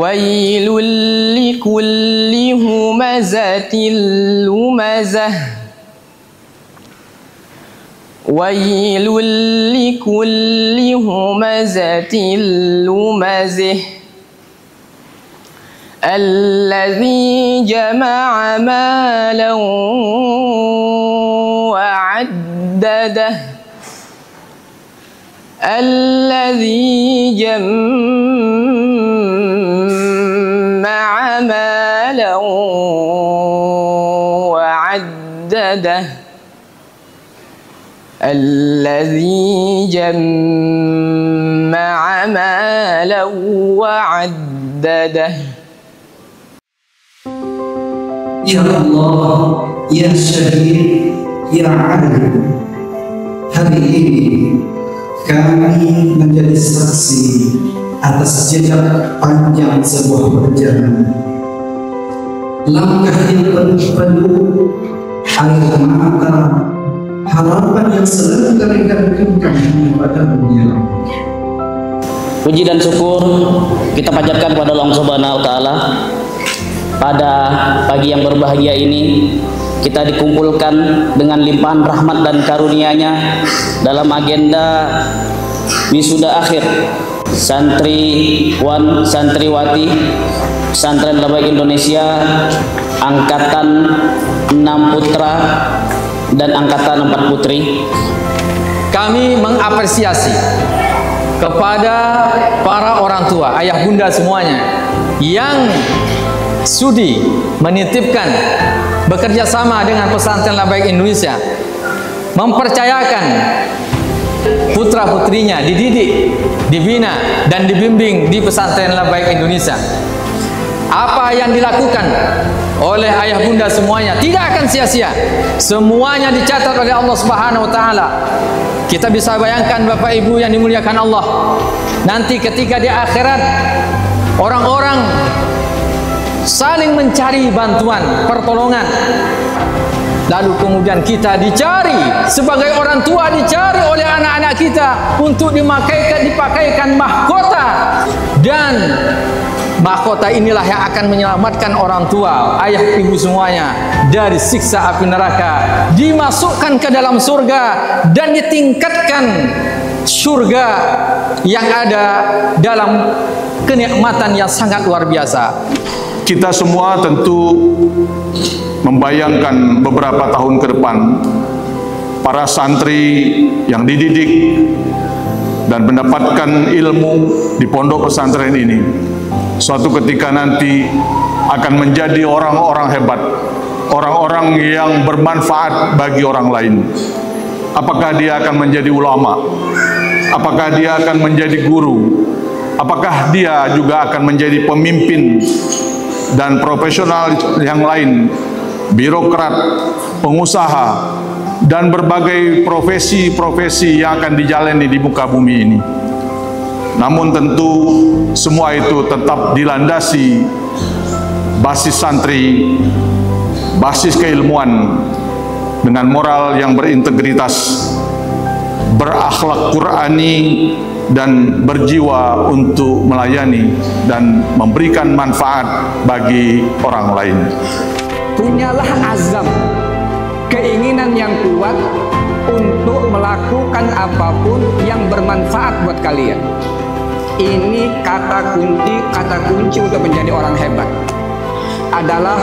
Wailul likulli humazatil lumazah. Wailul likulli humazatil lumazah. Alladzi jama'a malan wa 'addadah. Alladzi jama'a malan wa 'addadah. Alladzi jama'a malan wa 'addadah. Ya Allah, Ya Syahid, Ya Alim, hari ini kami menjadi saksi atas jejak panjang sebuah perjalanan, langkah yang penuh air mata, harapan yang selalu kami gantungkan kepada-Mu ya Allah. Puji dan syukur kita panjatkan kepada Allah Subhanahu wa Ta'ala. Pada pagi yang berbahagia ini kita dikumpulkan dengan limpahan rahmat dan karunia-Nya dalam agenda wisuda akhir santriwan santriwati Pesantren Labbaik Indonesia angkatan 6 putra dan angkatan 4 putri. Kami mengapresiasi kepada para orang tua, ayah bunda semuanya yang sudi menitipkan bekerja sama dengan Pesantren Labbaik Indonesia, mempercayakan putra-putrinya dididik, dibina dan dibimbing di Pesantren Labbaik Indonesia. Apa yang dilakukan oleh ayah bunda semuanya tidak akan sia-sia. Semuanya dicatat oleh Allah Subhanahu wa Ta'ala. Kita bisa bayangkan Bapak Ibu yang dimuliakan Allah, nanti ketika di akhirat orang-orang saling mencari bantuan, pertolongan, lalu kemudian kita dicari sebagai orang tua, dicari oleh anak-anak kita untuk dipakaikan mahkota, dan mahkota inilah yang akan menyelamatkan orang tua, ayah ibu semuanya dari siksa api neraka, dimasukkan ke dalam surga dan ditingkatkan surga yang ada dalam kenikmatan yang sangat luar biasa. Kita semua tentu membayangkan beberapa tahun ke depan para santri yang dididik dan mendapatkan ilmu di pondok pesantren ini suatu ketika nanti akan menjadi orang-orang hebat, orang-orang yang bermanfaat bagi orang lain. Apakah dia akan menjadi ulama? Apakah dia akan menjadi guru? Apakah dia juga akan menjadi pemimpin dan profesional yang lain, birokrat, pengusaha, dan berbagai profesi-profesi yang akan dijalani di muka bumi ini. Namun tentu semua itu tetap dilandasi basis santri, basis keilmuan dengan moral yang berintegritas, berakhlak Qur'ani, dan berjiwa untuk melayani dan memberikan manfaat bagi orang lain. Punyalah azam, keinginan yang kuat untuk melakukan apapun yang bermanfaat buat kalian. Ini kata kunci untuk menjadi orang hebat adalah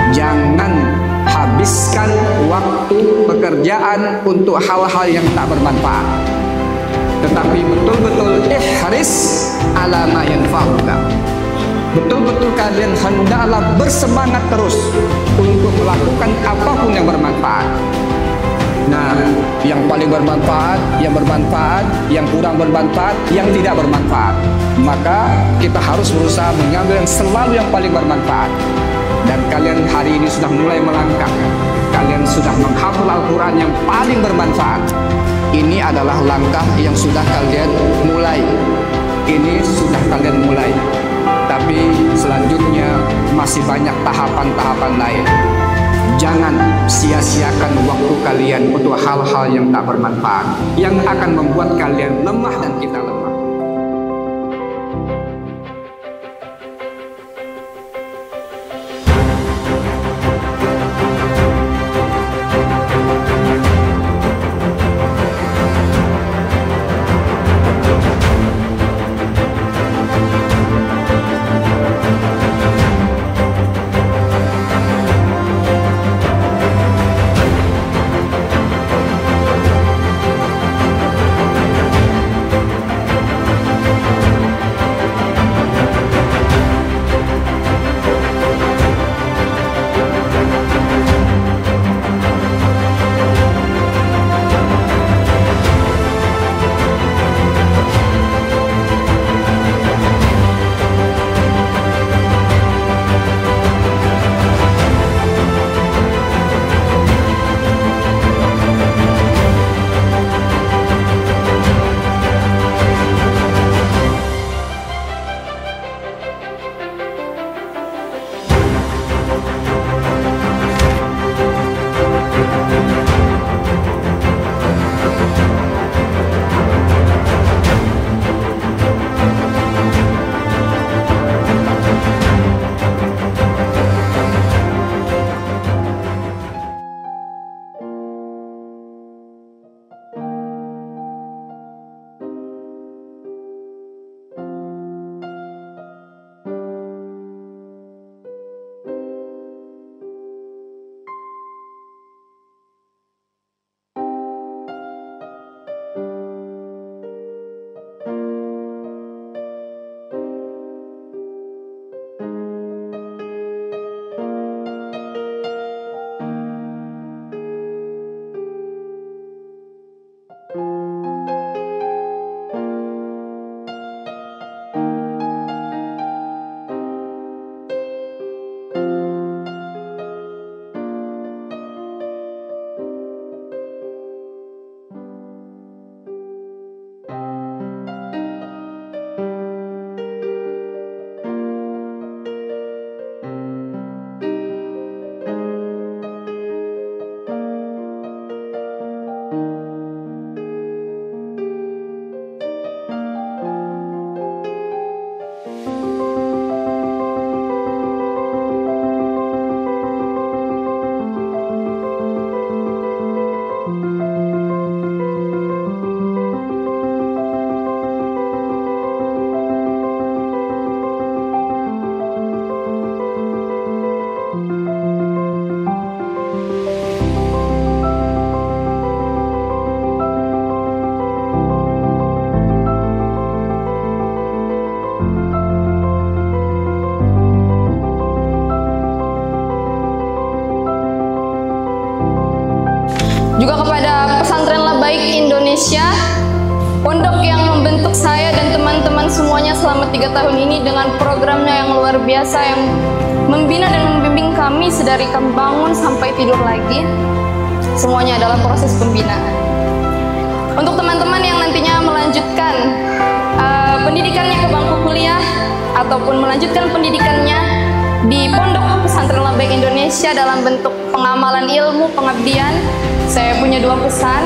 jangan habiskan waktu pekerjaan untuk hal-hal yang tak bermanfaat, tetapi betul-betul ihris ala ma yanfa'uka. Betul-betul kalian hendaklah bersemangat terus untuk melakukan apapun yang bermanfaat. Nah, yang paling bermanfaat, yang kurang bermanfaat, yang tidak bermanfaat. Maka kita harus berusaha mengambil yang selalu yang paling bermanfaat. Dan kalian hari ini sudah mulai melangkah. Kalian sudah menghafal Al-Quran yang paling bermanfaat. Ini adalah langkah yang sudah kalian mulai. Ini sudah kalian mulai. Tapi selanjutnya masih banyak tahapan-tahapan lain. Jangan sia-siakan waktu kalian untuk hal-hal yang tak bermanfaat, yang akan membuat kalian lemah dan kita lemah. juga kepada Pesantren Labaik Indonesia, pondok yang membentuk saya dan teman-teman semuanya selama 3 tahun ini dengan programnya yang luar biasa, yang membina dan membimbing kami sedari kami bangun sampai tidur lagi. Semuanya adalah proses pembinaan. Untuk teman-teman yang nantinya melanjutkan pendidikannya ke bangku kuliah ataupun melanjutkan pendidikannya di Pondok Pesantren Labaik Indonesia dalam bentuk pengamalan ilmu pengabdian, saya punya 2 pesan.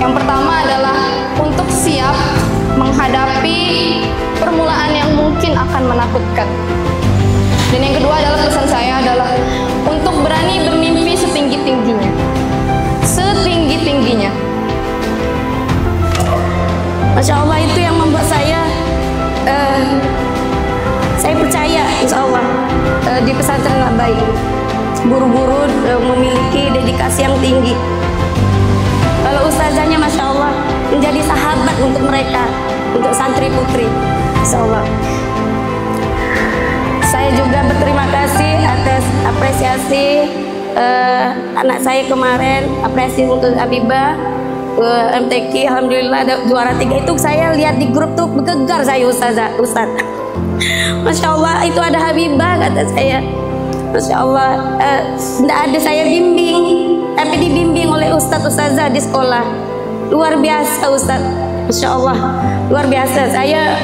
Yang pertama adalah untuk siap menghadapi permulaan yang mungkin akan menakutkan. Dan yang kedua adalah pesan saya adalah untuk berani bermimpi setinggi-tingginya. Setinggi-tingginya. Masya Allah, itu yang membuat saya percaya insya Allah di Pesantren Labaik. Guru-guru memiliki dedikasi yang tinggi. Kalau ustazahnya Masya Allah menjadi sahabat untuk mereka, untuk santri putri, insya Allah. Saya juga berterima kasih atas apresiasi anak saya kemarin, apresiasi untuk Habibah MTQ. Alhamdulillah ada juara 3 itu. Saya lihat di grup tuh bergegar saya, Ustaz. Masya Allah, itu ada Habibah kata saya. Masya Allah, tidak ada saya bimbing, tapi dibimbing oleh ustazah di sekolah. Luar biasa Ustaz, Masya Allah, luar biasa. Saya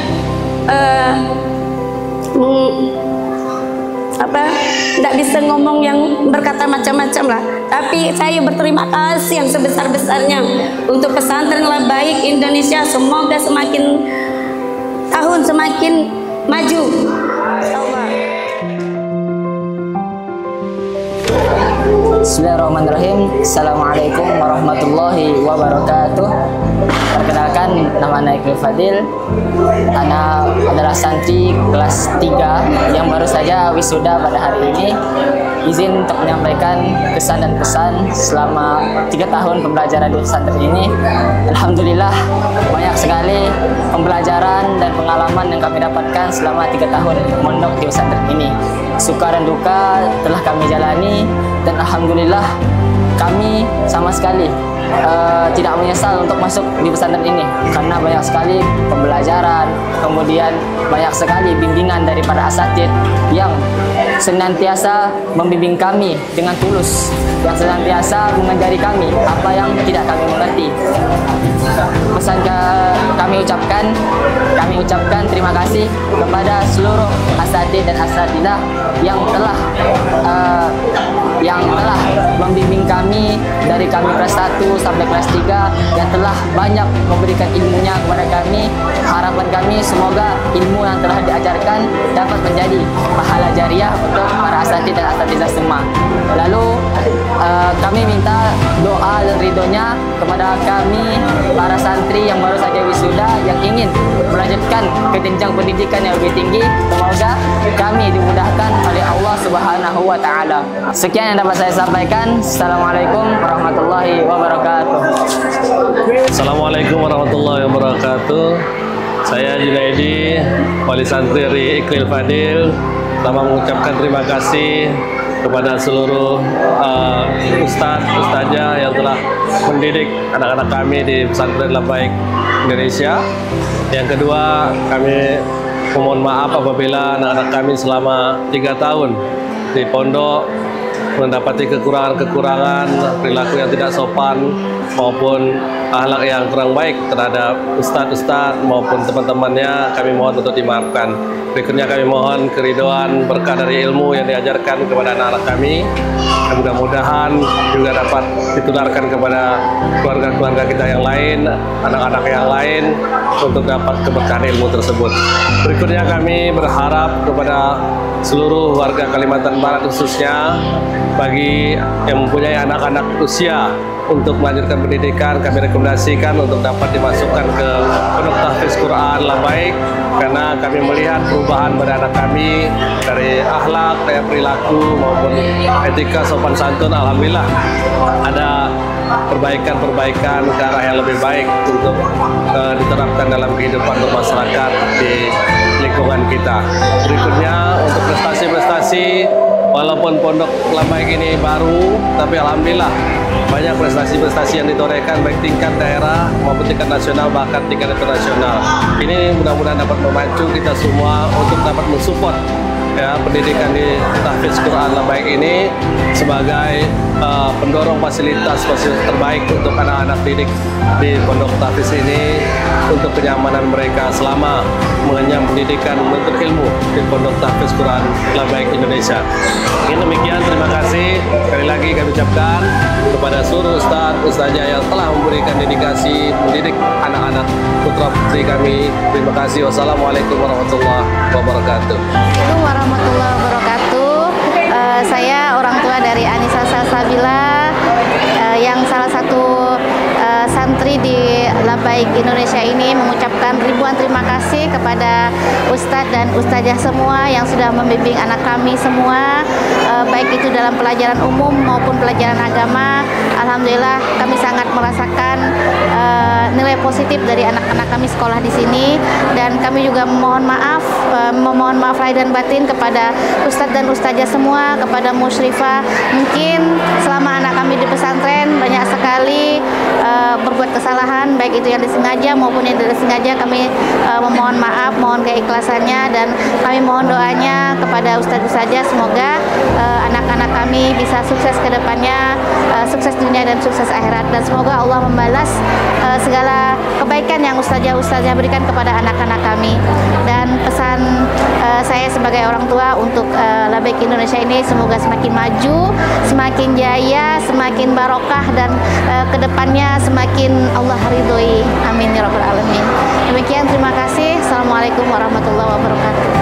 tidak bisa ngomong yang berkata macam-macam lah, tapi saya berterima kasih yang sebesar-besarnya untuk Pesantren Labaik Indonesia. Semoga semakin tahun semakin maju, insyaallah. Bismillahirrahmanirrahim. Assalamualaikum warahmatullahi wabarakatuh. Perkenalkan, nama Ana Iqlil Fadil. Ana adalah santri kelas 3 yang baru saja wisuda pada hari ini. Izin untuk menyampaikan kesan dan pesan selama 3 tahun pembelajaran di pesantren ini. Alhamdulillah, banyak sekali pembelajaran dan pengalaman yang kami dapatkan selama 3 tahun mondok di pesantren ini. Suka dan duka telah kami jalani, dan alhamdulillah kami sama sekali tidak menyesal untuk masuk di pesantren ini, karena banyak sekali pembelajaran, kemudian banyak sekali bimbingan dari para asatidz yang senantiasa membimbing kami dengan tulus, yang senantiasa mengajari kami apa yang tidak kami mengerti. Pesan kami ucapkan terima kasih kepada seluruh asatidz dan asatidzah yang telah membimbing kami dari kami kelas 1 sampai kelas 3, yang telah banyak memberikan ilmunya kepada kami. Harapan kami semoga ilmu yang telah diajarkan dapat menjadi pahala jariah untuk para asatidz dan asatidzah semua. Lalu kami minta doa dan ridhonya kepada kami para santri yang baru saja wisuda yang ingin melanjutkan ke jenjang pendidikan yang lebih tinggi. Semoga kami dimudahkan oleh Allah Subhanahu wa Ta'ala. Sekian yang dapat saya sampaikan. Assalamualaikum warahmatullahi wabarakatuh. Assalamualaikum warahmatullahi wabarakatuh. Saya Junaidi, wali santri dari Iqlil Fadil. Pertama mengucapkan terima kasih kepada seluruh ustadzah yang telah mendidik anak-anak kami di Pesantren Labaik Indonesia. Yang kedua, kami memohon maaf apabila anak-anak kami selama 3 tahun di pondok mendapati kekurangan-kekurangan, perilaku yang tidak sopan maupun akhlak yang kurang baik terhadap ustadz maupun teman-temannya. Kami mohon untuk dimaafkan. Berikutnya kami mohon keridhaan berkah dari ilmu yang diajarkan kepada anak-anak kami. Mudah-mudahan juga dapat ditularkan kepada keluarga-keluarga kita yang lain, anak-anak yang lain, untuk dapat keberkahan ilmu tersebut. Berikutnya kami berharap kepada seluruh warga Kalimantan Barat, khususnya bagi yang mempunyai anak-anak usia untuk melanjutkan pendidikan, kami rekomendasikan untuk dapat dimasukkan ke Pondok Tahfiz Quran Labaik, karena kami melihat perubahan pada anak kami dari akhlak, daya perilaku maupun etika sopan santun. Alhamdulillah ada perbaikan ke arah yang lebih baik untuk diterapkan dalam kehidupan masyarakat di lingkungan kita. Berikutnya untuk prestasi-prestasi Walaupun Pondok Labaik ini baru, tapi alhamdulillah banyak prestasi-prestasi yang ditorehkan baik tingkat daerah maupun tingkat nasional bahkan tingkat internasional. Ini mudah-mudahan dapat memacu kita semua untuk dapat mensupport ya pendidikan di Tahfiz Quran Labaik ini sebagai pendorong fasilitas terbaik untuk anak-anak didik di Pondok Tahfiz ini untuk kenyamanan mereka selama mengenyam pendidikan menuntut ilmu di Pondok Tahfiz Quran Labaik Indonesia. Mungkin demikian, terima kasih sekali lagi kami ucapkan kepada seluruh ustazah yang telah memberikan dedikasi mendidik anak-anak putra putri kami. Terima kasih. Wassalamualaikum warahmatullahi wabarakatuh. Warahmatullahi wabarakatuh. Saya orang tua dari Anissa Salsabila yang salah satu santri di Labaik Indonesia ini mengucapkan ribuan terima kasih kepada ustadz dan ustazah semua yang sudah membimbing anak kami semua, baik itu dalam pelajaran umum maupun pelajaran agama. Alhamdulillah kami sangat merasakan nilai positif dari anak-anak kami sekolah di sini, dan kami juga memohon maaf lahir dan batin kepada ustadz dan ustazah semua, kepada musyrifah. Mungkin selama anak kami di pesantren banyak sekali berbuat kesalahan, baik itu yang disengaja maupun yang tidak disengaja. Kami memohon maaf, mohon keikhlasannya, dan kami mohon doanya kepada ustadz ustazah semoga anak-anak kami bisa sukses ke depannya, sukses dunia dan sukses akhirat, dan semoga Allah membalas segala kebaikan yang ustazah berikan kepada anak-anak kami. Dan pesan saya sebagai orang tua untuk Labaik Indonesia ini semoga semakin maju, semakin jaya, semakin barokah, dan kedepannya semakin Allah ridhoi. Amin ya rabbal alamin. Demikian, terima kasih. Assalamualaikum warahmatullahi wabarakatuh.